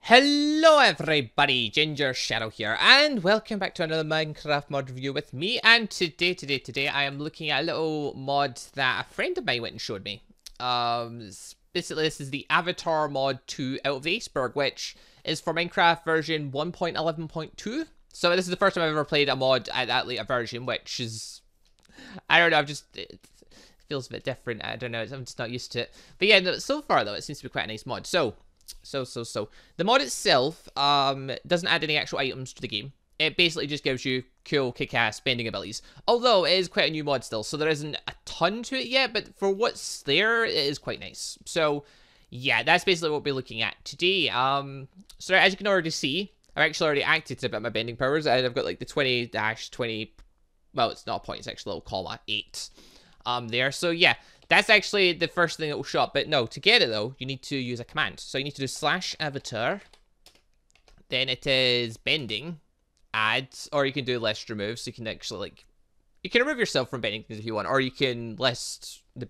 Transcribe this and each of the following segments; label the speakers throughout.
Speaker 1: Hello everybody, Gingershadow here, and welcome back to another Minecraft mod review with me. And today I am looking at a little mod that a friend of mine went and showed me. Basically this is the Avatar mod 2 out of the Iceberg, which is for Minecraft version 1.11.2. So this is the first time I've ever played a mod at that later version, which is, I don't know, it feels a bit different. I don't know, I'm just not used to it. But yeah, no, so far though, it seems to be quite a nice mod. So the mod itself doesn't add any actual items to the game. It basically just gives you cool kick-ass bending abilities. Although it is quite a new mod still, so there isn't a ton to it yet, but for what's there, it is quite nice. So yeah, that's basically what we'll be looking at today. So as you can already see, I've actually already acted about my bending powers, and I've got like the 20-20, well, it's not a point, it's actually a little comma, 8 there. So yeah, that's actually the first thing that will show up. But no, to get it though, you need to use a command. So you need to do /avatar. Then it is bending, add, or you can do list remove. So you can actually like, you can remove yourself from bending if you want, or you can list the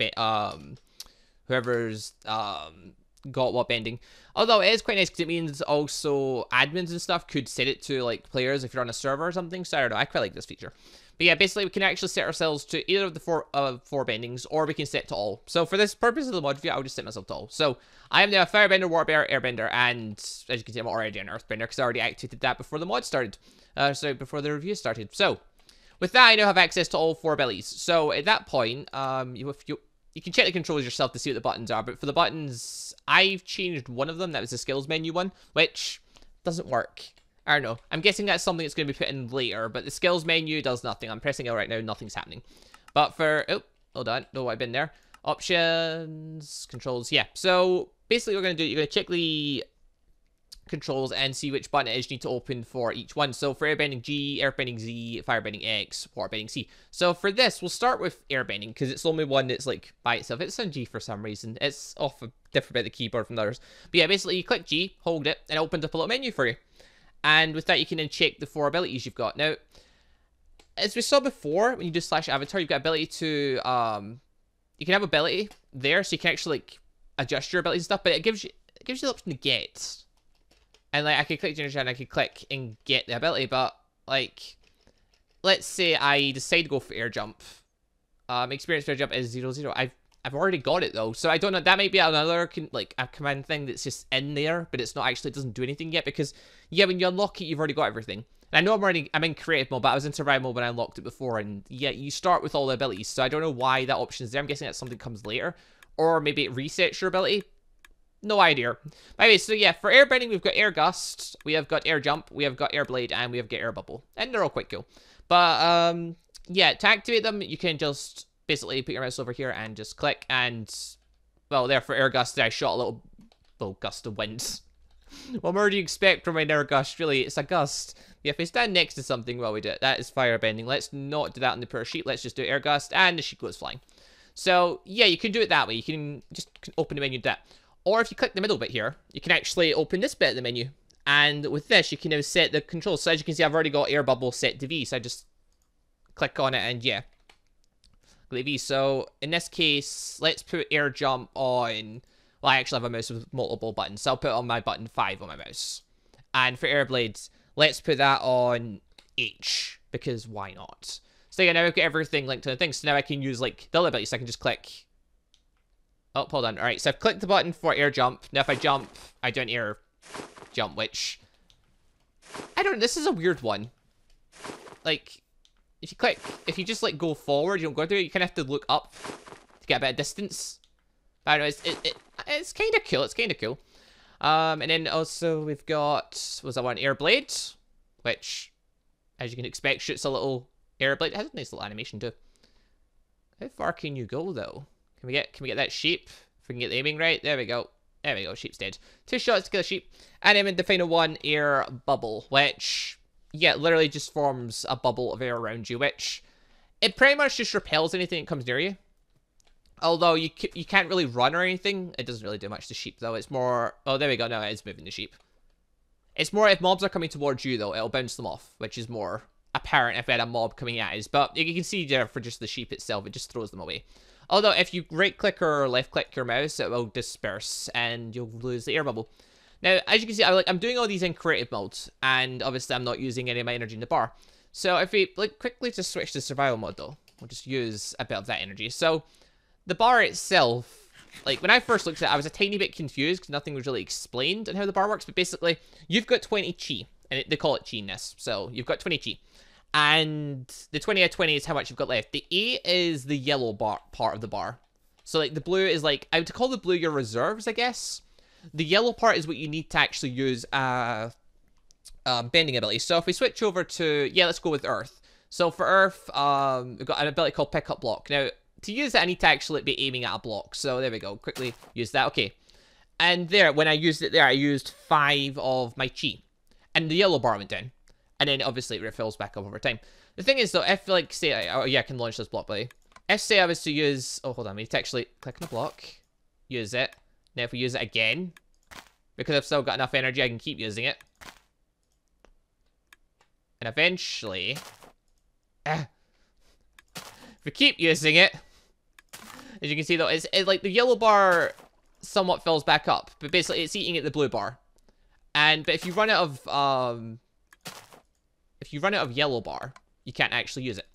Speaker 1: whoever's got what bending. Although it is quite nice because it means also admins and stuff could set it to like players if you're on a server or something. So I don't know, I quite like this feature. But yeah, basically we can actually set ourselves to either of the four bendings, or we can set to all. So for this purpose of the mod review, I'll just set myself to all. So I am now a firebender, waterbender, airbender, and as you can see, I'm already an earthbender because I already activated that before the mod started. So before the review started. So with that, I now have access to all 4 abilities. So at that point, you can check the controls yourself to see what the buttons are. But for the buttons, I've changed one of them. That was the skills menu one, which doesn't work. I don't know. I'm guessing that's something that's going to be put in later, but the skills menu does nothing. I'm pressing L right now, nothing's happening. But for, oh, hold on, no, I've been there. Options, controls, yeah. So basically what we're going to do, you're going to check the controls and see which button it is you need to open for each one. So for airbending G, earthbending Z, firebending X, waterbending C. So for this, we'll start with airbending because it's the only one that's like by itself. It's on G for some reason. It's off a different bit of the keyboard from the others. But yeah, basically you click G, hold it, and it opens up a little menu for you. And with that, you can then check the 4 abilities you've got. Now, as we saw before, when you do /avatar, you've got ability to, you can have ability there, so you can actually, like, adjust your abilities and stuff, but it gives you the option to get. And, like, I could click Gingershadow and I could click and get the ability, but, like, let's say I decide to go for air jump. Experience for air jump is 0, 0. I've already got it though, so I don't know. That might be another like a command thing that's just in there, but it's not actually, it doesn't do anything yet because yeah, when you unlock it, you've already got everything. And I know I'm in creative mode, but I was in survival mode when I unlocked it before, and yeah, you start with all the abilities. So I don't know why that option is there. I'm guessing that something comes later, or maybe it resets your ability. No idea. Anyway, so yeah, for airbending, we've got air gust, we have got air jump, we have got air blade, and we have got air bubble, and they're all quite cool. But yeah, to activate them, you can just basically put your mouse over here and just click, and well, there for air gust, I shot a little gust of wind. What more do you expect from an air gust? Really, it's a gust. Yeah, if we stand next to something while we do it, that is firebending. Let's not do that on the pure sheet. Let's just do air gust, and the sheet goes flying. So yeah, you can do it that way. You can just open the menu and do that. Or if you click the middle bit here, you can actually open this bit of the menu. And with this, you can now set the controls. So as you can see, I've already got air bubble set to V. So I just click on it, and yeah. So in this case, let's put air jump on, well, I actually have a mouse with multiple buttons, so I'll put on my button 5 on my mouse. And for air blades, let's put that on H, because why not? So yeah, now I've got everything linked to the thing, so now I can use like the other ability, so I can just click. Oh, hold on. Alright, so I've clicked the button for air jump. Now if I jump, I do an air jump, which, I don't know, this is a weird one. Like, if you just like go forward, you don't go through it, you kind of have to look up to get a bit of distance. But I don't know, it's kind of cool, it's kind of cool. And then also we've got, was that one, air blade, which, as you can expect, shoots a little air blade. It has a nice little animation too. How far can you go though? Can we get that sheep? If we can get the aiming right, there we go. There we go, sheep's dead. 2 shots to kill a sheep. And then the final one, air bubble, which, yeah, it literally just forms a bubble of air around you, which it pretty much just repels anything that comes near you. Although you can't really run or anything. It doesn't really do much to sheep, though. It's more, oh, there we go. No, it is moving the sheep. It's more if mobs are coming towards you, though, it'll bounce them off, which is more apparent if we had a mob coming at us. But you can see there for just the sheep itself, it just throws them away. Although if you right-click or left-click your mouse, it will disperse, and you'll lose the air bubble. Now, as you can see, I'm doing all these in creative mode, and obviously I'm not using any of my energy in the bar. So if we like quickly just switch to survival mode though, we'll just use a bit of that energy. So the bar itself, like when I first looked at it, I was a tiny bit confused because nothing was really explained on how the bar works. But basically, you've got 20 chi, and they call it chi in this. So you've got 20 chi, and the 20 out of 20 is how much you've got left. The 8 is the yellow bar part of the bar. So like the blue is like, I would call the blue your reserves, I guess. The yellow part is what you need to actually use bending ability. So if we switch over to, yeah, let's go with Earth. So for Earth, we've got an ability called Pick Up Block. Now, to use it, I need to actually be aiming at a block. So there we go. Quickly use that. Okay. And there, when I used it there, I used 5 of my chi. And the yellow bar went down. And then, obviously, it refills back up over time. The thing is, though, if, like, say, oh, yeah, I can launch this block, buddy. If, say, I was to use, oh, hold on, we need to actually click on the block, use it. Now, if we use it again, because I've still got enough energy, I can keep using it. And eventually, if we keep using it, as you can see though, it's like the yellow bar somewhat fills back up, but basically it's eating at the blue bar. But if you run out of yellow bar, you can't actually use it.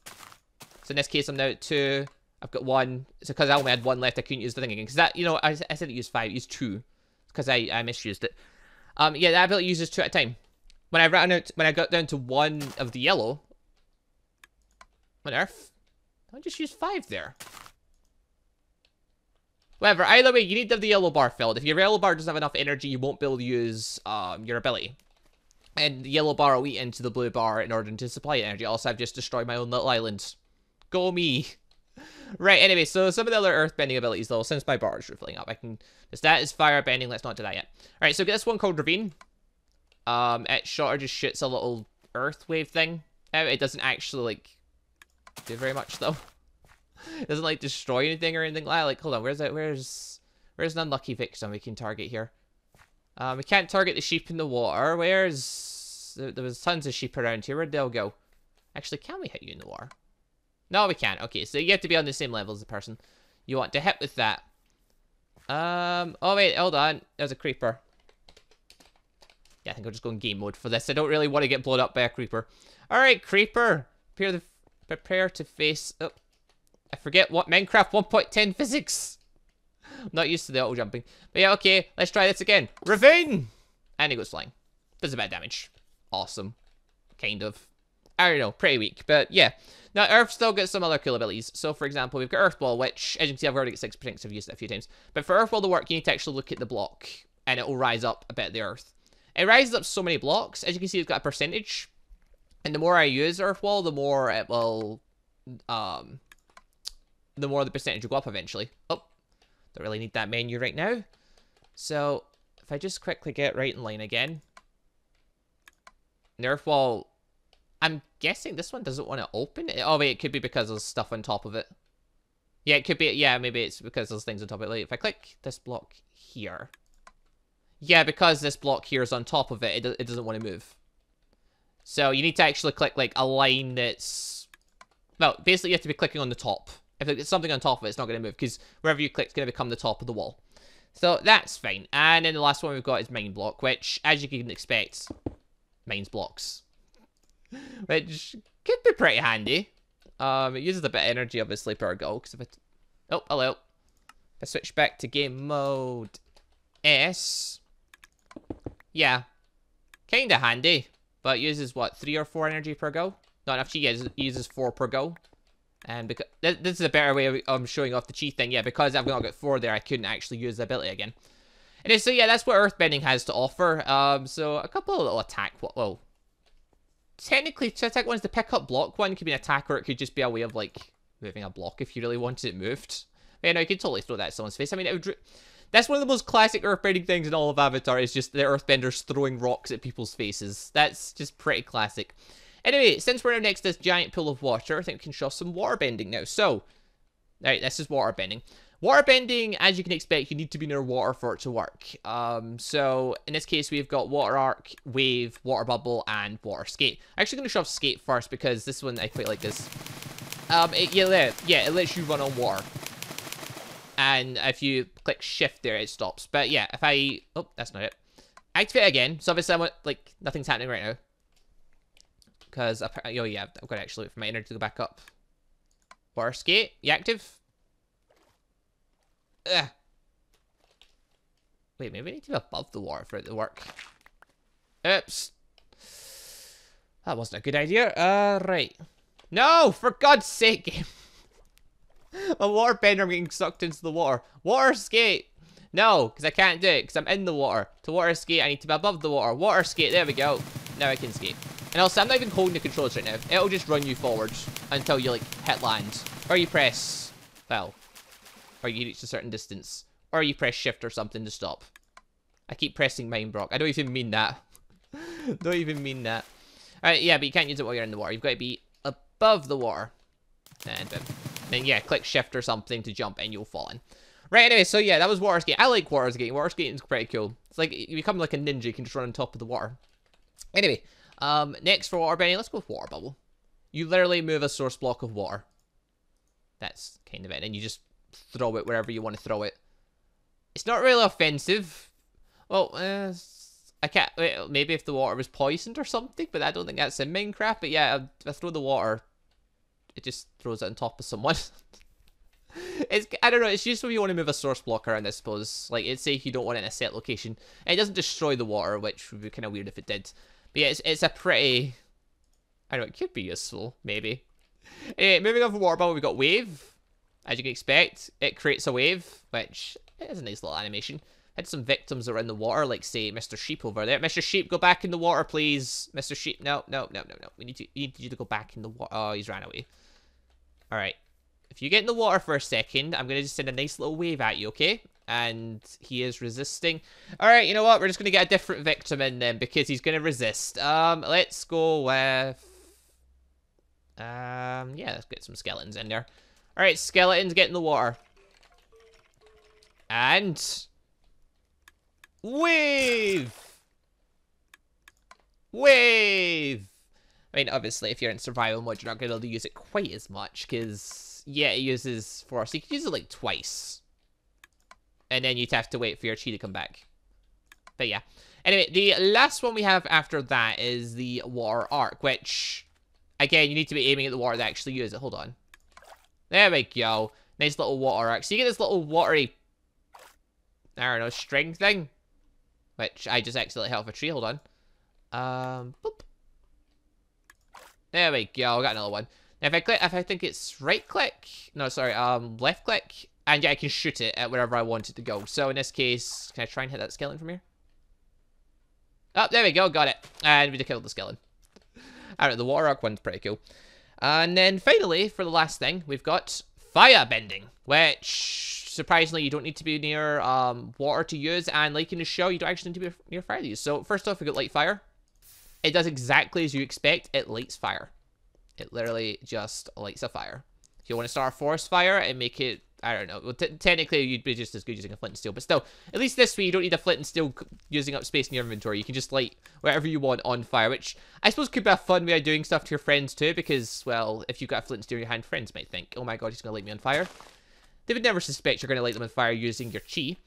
Speaker 1: So in this case, I'm now at 2. I've got 1. So because I only had 1 left, I couldn't use the thing again. Because that, you know, I said it used 5, it used 2. Because I misused it. Yeah, that ability uses 2 at a time. When I got down to 1 of the yellow, on Earth, I just used 5 there. Whatever, either way, you need to have the yellow bar filled. If your yellow bar doesn't have enough energy, you won't be able to use your ability. And the yellow bar will eat into the blue bar in order to supply energy. Also, I've just destroyed my own little island. Go me. Right, anyway, so some of the other earthbending abilities, though, since my bar is refilling up, I can... That is fire bending, let's not do that yet. Alright, so get this one called Ravine. It shot or just shoots a little earth wave thing. It doesn't actually, like, do very much, though. It doesn't, like, destroy anything or anything like that. Like, hold on, where's an unlucky victim we can target here? We can't target the sheep in the water. There was tons of sheep around here. Where'd they all go? Actually, can we hit you in the water? No, we can't. Okay, so you have to be on the same level as the person you want to hit with that. Oh wait, hold on. There's a creeper. Yeah, I think I'll just go in game mode for this. I don't really want to get blown up by a creeper. Alright, creeper. Prepare to face... Oh, I forget what Minecraft 1.10 physics. I'm not used to the auto jumping. But yeah, okay, let's try this again. Ravine! And he goes flying. Does a bit of damage. Awesome. Kind of. I don't know, pretty weak. But yeah. Now, Earth still gets some other cool abilities. So, for example, we've got Earth Ball, which, as you can see, I've already got 6 because I've used it a few times. But for Earth Ball to work, you need to actually look at the block. And it will rise up a bit of the Earth. It rises up so many blocks. As you can see, it's got a percentage. And the more I use Earth Wall, the more it will... the more the percentage will go up eventually. Oh, don't really need that menu right now. So, if I just quickly get right in line again. The Earth Wall... I'm guessing this one doesn't want to open it. Oh, wait, it could be because there's stuff on top of it. Yeah, it could be. Yeah, maybe it's because there's things on top of it. Like, if I click this block here. Yeah, because this block here is on top of it, it doesn't want to move. So, you need to actually click, like, a line that's... Well, basically, you have to be clicking on the top. If it's something on top of it, it's not going to move, because wherever you click, it's going to become the top of the wall. So, that's fine. And then the last one we've got is Mine Block, which, as you can expect, mines blocks. Which could be pretty handy. It uses a bit of energy, obviously, per go. Because if it... Oh, hello. If I switch back to game mode S... Yeah. Kinda handy. But it uses, what, 3 or 4 energy per go? Not enough chi, it uses 4 per go. And because... This is a better way of showing off the chi thing. Yeah, because I've not got 4 there, I couldn't actually use the ability again. And so, yeah, that's what Earthbending has to offer. So, a couple of little attack... Well... Technically, to attack one's the pick up block one. Could be an attack, or it could just be a way of, like, moving a block if you really wanted it moved. But, you know, you could totally throw that at someone's face. I mean, it would... That's one of the most classic earthbending things in all of Avatar, is just the earthbenders throwing rocks at people's faces. That's just pretty classic. Anyway, since we're now next to this giant pool of water, I think we can show some waterbending now. So, alright, this is waterbending. Waterbending, as you can expect, you need to be near water for it to work. So, in this case, we've got Water Arc, Wave, Water Bubble, and Water Skate. I'm actually going to shove Skate first, because this one, I quite like this. It lets you run on water. And if you click Shift there, it stops. But yeah, if I... Oh, that's not it. Activate it again. So obviously I'm like nothing's happening right now. Because oh yeah, I've got to actually wait for my energy to go back up. Water skate, you active? Ugh. Wait, maybe I need to be above the water for it to work. Oops. That wasn't a good idea. Right. No, for God's sake, game. A water bender, I'm getting sucked into the water. Water skate. No, because I can't do it, because I'm in the water. To water skate, I need to be above the water. Water skate, there we go. Now I can skate. And also, I'm not even holding the controls right now. It'll just run you forward until you, like, hit land. Or you press, well, or you reach a certain distance. Or you press shift or something to stop. I keep pressing mine, Brock. I don't even mean that. Don't even mean that. Alright, yeah, but you can't use it while you're in the water. You've got to be above the water. And then, yeah, click shift or something to jump and you'll fall in. Right, anyway, so yeah, that was water skating. I like water skating. Water skating is pretty cool. It's like, you become like a ninja. You can just run on top of the water. Anyway, next for water bending, let's go with water bubble. You literally move a source block of water. That's kind of it. And you just throw it wherever you want to throw it. It's not really offensive. Well, I can't, maybe if the water was poisoned or something, but I don't think that's in Minecraft. But yeah, if I throw the water, it just throws it on top of someone. I don't know, it's just when you want to move a source block around, I suppose. Like, it's say if you don't want it in a set location. And it doesn't destroy the water, which would be kind of weird if it did. But yeah, it's a pretty, I don't know, it could be useful, maybe. Anyway, moving on from water bubble, we've got wave. As you can expect, it creates a wave, which is a nice little animation. Had some victims that were in the water, like, say, Mr. Sheep over there. Mr. Sheep, go back in the water, please. Mr. Sheep, no. We need you to go back in the water. Oh, he's ran away. Alright. If you get in the water for a second, I'm going to just send a nice little wave at you, okay? And he is resisting. Alright, you know what? We're just going to get a different victim in then, because he's going to resist. Let's go with... yeah, let's get some skeletons in there. Alright, skeletons, get in the water. And... wave! Wave! I mean, obviously, if you're in survival mode, you're not going to be able to use it quite as much, because... yeah, it uses force. You can use it like twice. And then you'd have to wait for your chi to come back. But yeah. Anyway, the last one we have after that is the water arc, which, again, you need to be aiming at the water to actually use it. Hold on. There we go. Nice little water arc. So you get this little watery, I don't know, string thing. Which I just accidentally hit off a tree. Hold on. Boop. There we go. Got another one. Now, if I click, if I think it's right click, no, sorry, left click, and yeah, I can shoot it at wherever I want it to go. So in this case, can I try and hit that skeleton from here? Oh, there we go, got it. And we killed the skeleton. Alright, the water arc one's pretty cool. And then finally, for the last thing, we've got fire bending, which surprisingly you don't need to be near water to use, and like in the show, you don't actually need to be near fire to use. So first off, we got light fire. It does exactly as you expect. It lights fire. It literally just lights a fire. If you want to start a forest fire and make it, I don't know. Well, technically, you'd be just as good using a flint and steel. But still, at least this way, you don't need a flint and steel using up space in your inventory. You can just light whatever you want on fire, which I suppose could be a fun way of doing stuff to your friends too. Because, well, if you've got a flint and steel in your hand, friends might think, oh my god, he's going to light me on fire. They would never suspect you're going to light them on fire using your chi.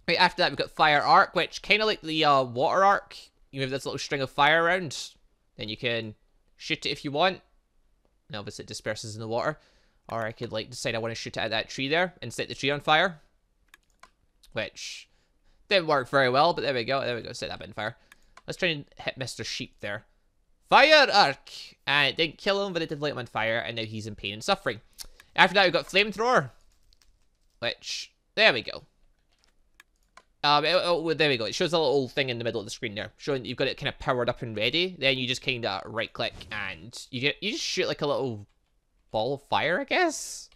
Speaker 1: Right, after that, we've got fire arc, which kind of like the water arc. You move this little string of fire around. Then you can shoot it if you want. And obviously it disperses in the water. Or I could like decide I want to shoot it at that tree there and set the tree on fire. Which didn't work very well, but there we go. There we go. Set that bit on fire. Let's try and hit Mr. Sheep there. Fire arc! And it didn't kill him, but it did light him on fire, and now he's in pain and suffering. After that, we've got flamethrower. Which, there we go. There we go. It shows a little thing in the middle of the screen there, showing that you've got it kind of powered up and ready. Then you just kind of right click and you just shoot like a little ball of fire, I guess.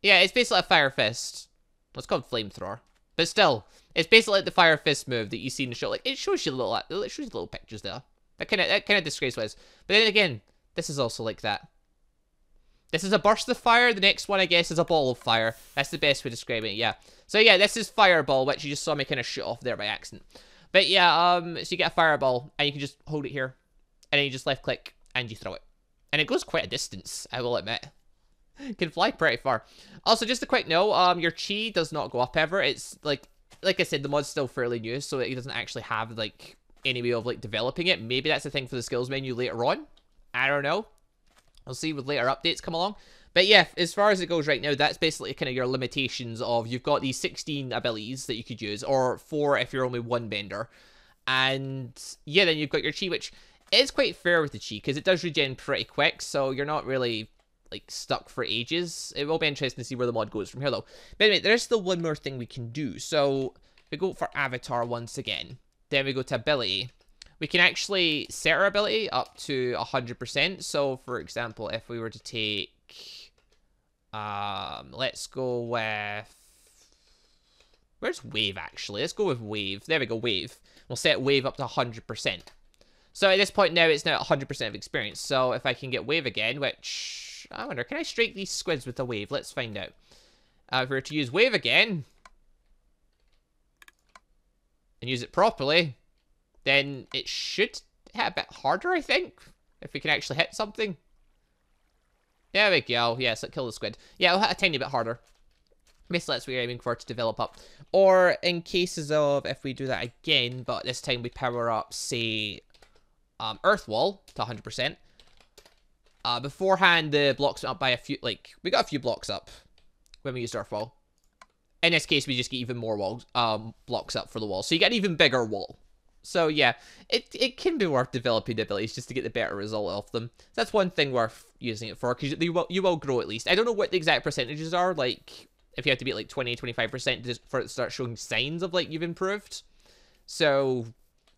Speaker 1: Yeah, it's basically a fire fist. Well, it's called flamethrower, but still, it's basically like the fire fist move that you see in the show. Like it shows you little pictures there. That kind of describes what it is. But then again, this is also like that. This is a burst of fire. The next one, I guess, is a ball of fire. That's the best way to describe it, yeah. So, yeah, this is fireball, which you just saw me kind of shoot off there by accident. But, yeah, so you get a fireball, and you can just hold it here. And then you just left-click, and you throw it. And it goes quite a distance, I will admit. It can fly pretty far. Also, just a quick note, your chi does not go up ever. It's, like, like I said, the mod's still fairly new, so it doesn't actually have, like, any way of, like, developing it. Maybe that's the thing for the skills menu later on. I don't know. We'll see with later updates come along. But yeah, as far as it goes right now, that's basically kind of your limitations of you've got these 16 abilities that you could use, or 4 if you're only one bender. And yeah, then you've got your chi, which is quite fair with the chi, because it does regen pretty quick, so you're not really, like, stuck for ages. It will be interesting to see where the mod goes from here, though. But anyway, there's still one more thing we can do. So we go for avatar once again. Then we go to ability. We can actually set our ability up to 100%. So, for example, if we were to take... let's go with... Where's wave, actually? Let's go with wave. There we go, wave. We'll set wave up to 100%. So, at this point now, it's now 100% of experience. So, if I can get wave again, which... I wonder, can I strike these squids with a wave? Let's find out. If we were to use wave again... and use it properly... then it should hit a bit harder, I think. If we can actually hit something. There we go. Yes, it killed the squid. Yeah, it'll hit a tiny bit harder. Basically, that's what you're aiming for to develop up. Or in cases of, if we do that again, but this time we power up, say, Earth Wall to 100%. Beforehand, the blocks went up by a few, like, we got a few blocks up when we used Earth Wall. In this case, we just get even more walls, blocks up for the wall. So you get an even bigger wall. So yeah, it can be worth developing the abilities just to get the better result of them. So that's one thing worth using it for, because you will grow at least. I don't know what the exact percentages are, like, if you have to be at like 20-25% for it to start showing signs of, like, you've improved. So,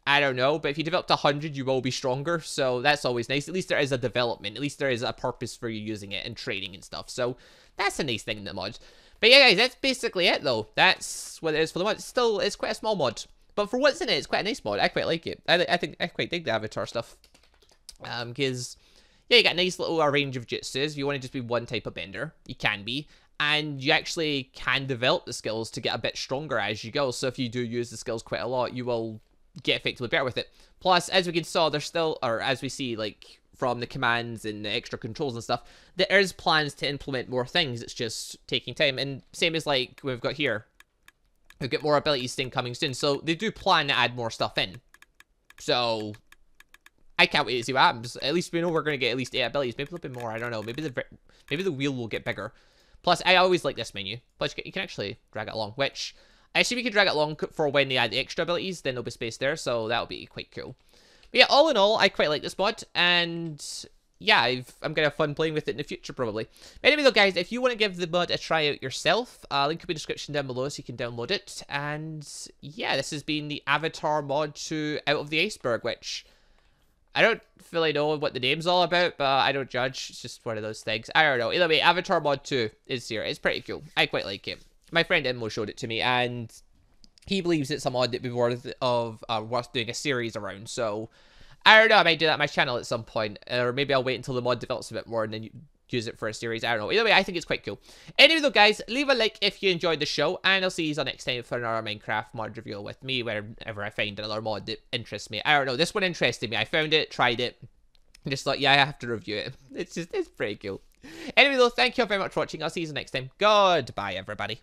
Speaker 1: I don't know, but if you develop to 100, you will be stronger, so that's always nice. At least there is a development, at least there is a purpose for you using it and trading and stuff, so that's a nice thing in the mod. But yeah, guys, that's basically it, though. That's what it is for the mod. It's quite a small mod. But for what's in it, it's quite a nice mod. I quite like it. I think I quite dig the avatar stuff. Because, yeah, you got a nice little range of jutsus. If you want to just be one type of bender, you can be. And you actually can develop the skills to get a bit stronger as you go. So if you do use the skills quite a lot, you will get effectively better with it. Plus, as we can saw, there's still, or as we see, like, from the commands and the extra controls and stuff, there is plans to implement more things. It's just taking time. And same as, like, we've got here. We've got more abilities thing coming soon, so they do plan to add more stuff in. So, I can't wait to see what happens. At least we know we're going to get at least 8 abilities. Maybe a little bit more, I don't know. Maybe the wheel will get bigger. Plus, I always like this menu. Plus, you can actually drag it along, which I assume you can drag it along for when they add the extra abilities, then there'll be space there, so that'll be quite cool. But yeah, all in all, I quite like this mod, and yeah, I'm going to have fun playing with it in the future, probably. But anyway, though, guys, if you want to give the mod a try out yourself, link will be in the description down below so you can download it. And yeah, this has been the Avatar mod to Out of the Iceberg, which I don't really know what the name's all about, but I don't judge. It's just one of those things. I don't know. Either way, Avatar mod 2 is here. It's pretty cool. I quite like it. My friend Inmo showed it to me, and he believes it's a mod that would be worth doing a series around, so I don't know, I might do that on my channel at some point, or maybe I'll wait until the mod develops a bit more and then use it for a series. I don't know. Either way, I think it's quite cool. Anyway, though, guys, leave a like if you enjoyed the show, and I'll see you all next time for another Minecraft mod review with me, whenever I find another mod that interests me. I don't know, this one interested me. I found it, tried it, and just thought, yeah, I have to review it. It's pretty cool. Anyway, though, thank you all very much for watching. I'll see you next time. Goodbye, everybody.